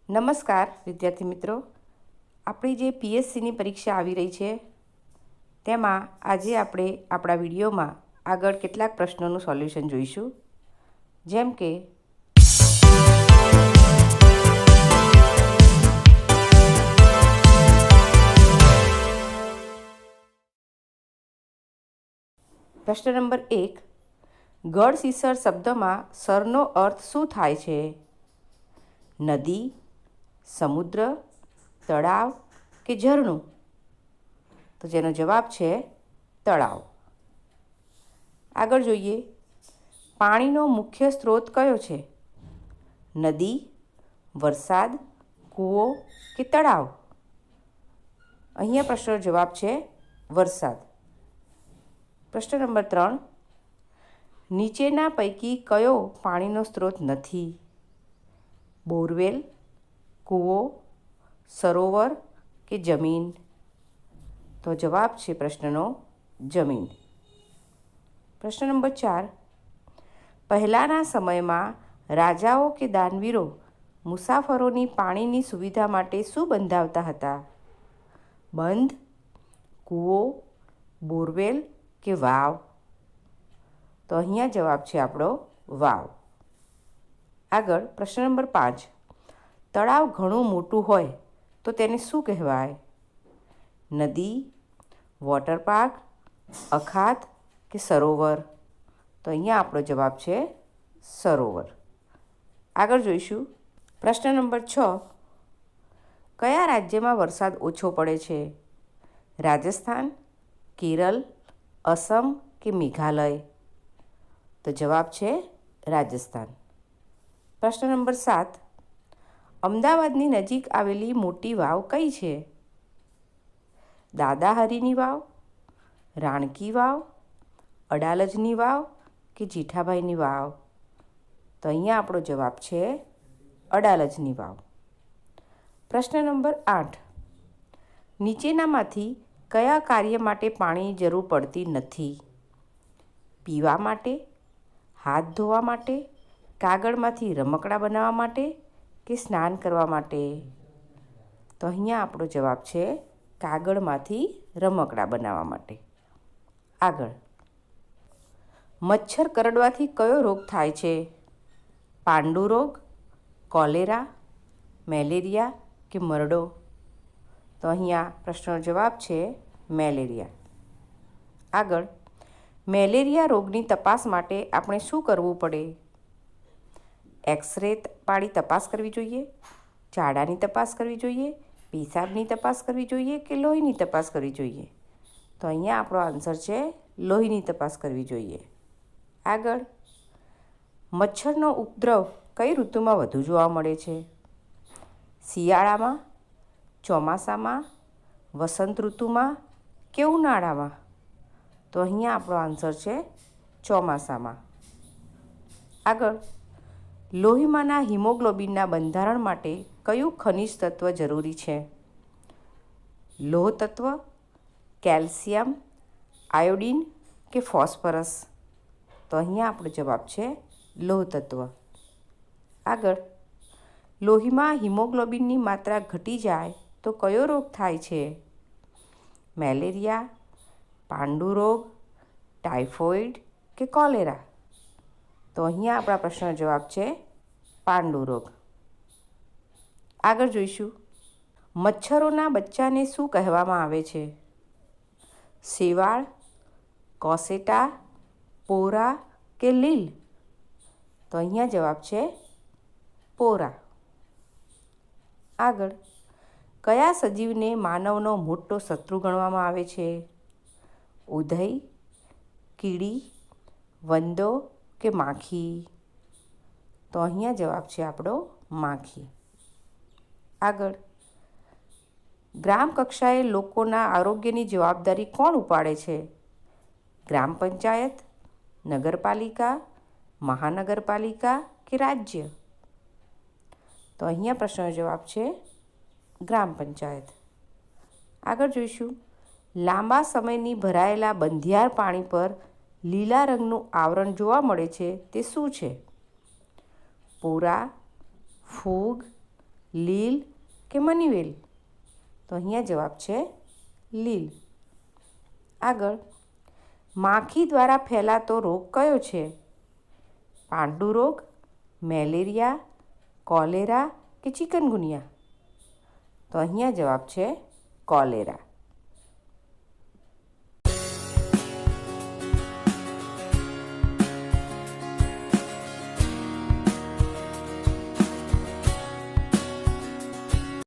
નમસ્કાર વિદ્યાર્થી મિત્રો, આપણી જે પીએસસીની પરીક્ષા આવી રહી છે તેમાં આજે આપણે આપણા વિડીયોમાં આગળ કેટલાક પ્રશ્નોનું સોલ્યુશન જોઈશું. જેમ કે પ્રશ્ન નંબર 1, ગળસીસર શબ્દમાં સરનો અર્થ શું થાય છે? નદી, સમુદ્ર, તળાવ કે ઝરણું? તો જેનો જવાબ છે તળાવ. આગળ જોઈએ, પાણીનો મુખ્ય સ્ત્રોત કયો છે? નદી, વરસાદ, કૂવો કે તળાવ? અહીંયા પ્રશ્નનો જવાબ છે વરસાદ. પ્રશ્ન નંબર 3, નીચેના પૈકી કયો પાણીનો સ્ત્રોત નથી? બોરવેલ, કૂવો, સરોવર કે જમીન? તો જવાબ છે પ્રશ્નનો જમીન. પ્રશ્ન નંબર 4, પહેલાંના સમયમાં રાજાઓ કે દાનવીરો મુસાફરોની પાણીની સુવિધા માટે શું બંધાવતા હતા? બંધ, કૂવો, બોરવેલ કે વાવ? તો અહીંયા જવાબ છે આપણો વાવ. આગળ પ્રશ્ન નંબર 5, તળાવ ઘણું મોટું હોય તો તેને શું કહેવાય? નદી, વોટર પાર્ક, અખાત કે સરોવર? તો અહીંયા આપણો જવાબ છે સરોવર. આગળ જોઈશું પ્રશ્ન નંબર 6, કયા રાજ્યમાં વરસાદ ઓછો પડે છે? રાજસ્થાન, કેરળ, અસમ કે મેઘાલય? તો જવાબ છે રાજસ્થાન. પ્રશ્ન નંબર 7, અમદાવાદની નજીક આવેલી મોટી વાવ કઈ છે? દાદાહરીની વાવ, રાણકી વાવ, અડાલજની વાવ કે જેઠાભાઈની વાવ? તો અહીંયા આપણો જવાબ છે અડાલજની વાવ. પ્રશ્ન નંબર 8, નીચેનામાંથી કયા કાર્ય માટે પાણીની જરૂર પડતી નથી? પીવા માટે, હાથ ધોવા માટે, કાગળમાંથી રમકડાં બનાવવા માટે કે સ્નાન કરવા માટે? તો અહીંયા આપણો જવાબ છે કાગળમાંથી રમકડાં બનાવવા માટે. આગળ, મચ્છર કરડવાથી કયો રોગ થાય છે? પાંડુ રોગ, કોલેરા, મેલેરિયા કે મરડો? તો અહીંયા પ્રશ્નનો જવાબ છે મેલેરિયા. આગળ, મેલેરિયા રોગની તપાસ માટે આપણે શું કરવું પડે? એક્સરે પાડી તપાસ કરવી જોઈએ, ઝાડાની તપાસ કરવી જોઈએ, પેશાબની તપાસ કરવી જોઈએ કે લોહીની તપાસ કરવી જોઈએ? તો અહીંયા આપણો આન્સર છે લોહીની તપાસ કરવી જોઈએ. આગળ, મચ્છરનો ઉપદ્રવ કઈ ઋતુમાં વધુ જોવા મળે છે? શિયાળામાં, ચોમાસામાં, વસંત ઋતુમાં કે ઉનાળામાં? તો અહીંયા આપણો આન્સર છે ચોમાસામાં. આગળ, લોહીમાંના હિમોગ્લોબિનના બંધારણ માટે કયું ખનિજ તત્વ જરૂરી છે? લોહ તત્વ, કેલ્શિયમ, આયોડિન કે ફોસ્ફરસ? તો અહીંયા આપણો જવાબ છે લોહ તત્વ. આગળ, લોહીમાં હિમોગ્લોબિનની માત્રા ઘટી જાય તો કયો રોગ થાય છે? મેલેરિયા, પાંડુ રોગ, ટાઇફોઇડ કે કોલેરા? તો અહીંયા આપણા પ્રશ્નનો જવાબ છે પાંડુ રોગ. આગળ જોઈશું, મચ્છરોના બચ્ચાને શું કહેવામાં આવે છે? શેવાળ, કોસેટા, પોરા કે લીલ? તો અહીંયા જવાબ છે પોરા. આગળ, કયા સજીવને માનવનો મોટો શત્રુ ગણવામાં આવે છે? ઉધઈ, કીડી, વંદો કે માખી? તો અહીંયા જવાબ છે આપણો માખી. આગળ, ગ્રામ કક્ષાએ લોકોના આરોગ્યની જવાબદારી કોણ ઉપાડે છે? ગ્રામ પંચાયત, નગરપાલિકા, મહાનગરપાલિકા કે રાજ્ય? તો અહીંયા પ્રશ્નનો જવાબ છે ગ્રામ પંચાયત. આગળ જોઈશું, લાંબા સમયની ભરાયેલા બંધિયાર પાણી પર લીલા રંગનું આવરણ જોવા મળે છે તે શું છે? પોરા, ફૂગ, લીલ કે મનીવેલ? તો અહીંયા જવાબ છે લીલ. આગળ, માખી દ્વારા ફેલાતો રોગ કયો છે? પાંડુ રોગ, મેલેરિયા, કોલેરા કે ચિકનગુનિયા? તો અહીંયા જવાબ છે કોલેરા.